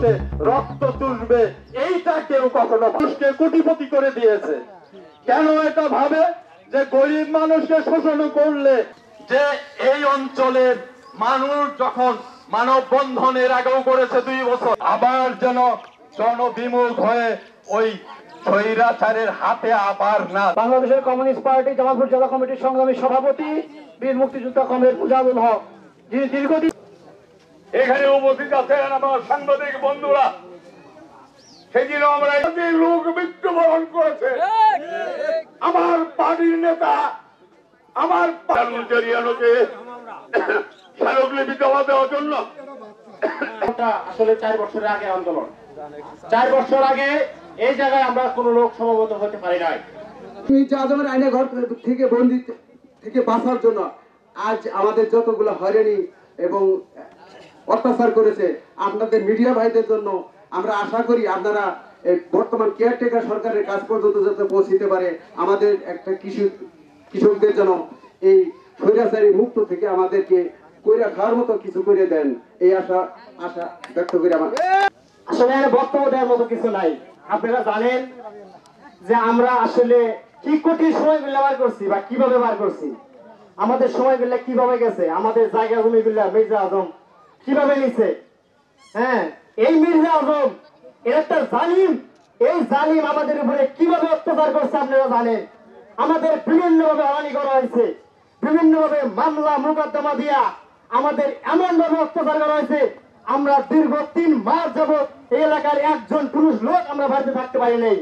বসে রক্ত চুষবে এইটা কেউ কখনো মানুষকে কোটিপতি করে দিয়েছে। কেন এটা ভাবে যে গরিব মানুষকে শোষণ করলে, যে এই অঞ্চলের মানুষ যখন মানববন্ধনের আগেও করেছে 2 বছর, আবার যেন জনবিমুখ হয়ে ওই স্বৈরাচারের হাতে আবার না। বাংলাদেশের কমিউনিস্ট পার্টি জামালপুর জেলা কমিটির সংগ্রামী সভাপতি বীর মুক্তিযোদ্ধা কমরেড মুজাহিদুল হক, যিনি দীর্ঘদিন এখানে উপস্থিত আছেন আমার সাংবাদিক বন্ধুরা। সেদিন আমরা লোক মৃত্যুবরণ করেছে আমার পার্টির নেতা, আমার জরিয়ানোকে স্মারকলিপি জমা দেওয়ার জন্য। আসলে 4 বছরের আগে আন্দোলন, 4 বছর আগে এই জায়গায় আমরা কোনো লোক সমবেত হতে পারি নাই। আজমের আইনে ঘর থেকে বন্দী থেকে বাঁচার জন্য আজ আমাদের যতগুলো হয়রানি এবং অত্যাচার করেছে আপনাদের মিডিয়া ভাইদের জন্য আমরা আশা করি আপনারা বর্তমান কেয়ারটেকার সরকারের কাজ পর্যন্ত যাতে পৌঁছিতে পারে, আমাদের একটা কৃষকদের যেন এই স্বৈরাচারী মুক্ত থেকে আমাদেরকে কইরা খাওয়ার মতো কিছু করে দেন, এই আশা ব্যক্ত করি। আমার আসলে বক্তব্য দেওয়ার মতো কিছু নাই। আপনারা জানেন যে আমরা আসলে কি কঠিন সময়গুলো বার করছি বা কিভাবে বার করছি, আমাদের সময়গুলো কিভাবে গেছে, আমাদের জায়গা জমিগুলো মির্জা আজম কিভাবে নিছে। হ্যাঁ, এই মির্জা আজম এর একটা জালিম, এই জালিম আমাদের উপরে কিভাবে অত্যাচার করছে আপনারা জানেন। আমাদের বিভিন্নভাবে হয়রানি করা হয়েছে, বিভিন্নভাবে মামলা মোকদ্দমা দিয়া আমাদের এমন ভাবে অত্যাচার করা হয়েছে, আমরা দীর্ঘ 3 মাস যাবত এই এলাকার একজন পুরুষ লোক আমরা বাড়িতে থাকতে পারি নাই।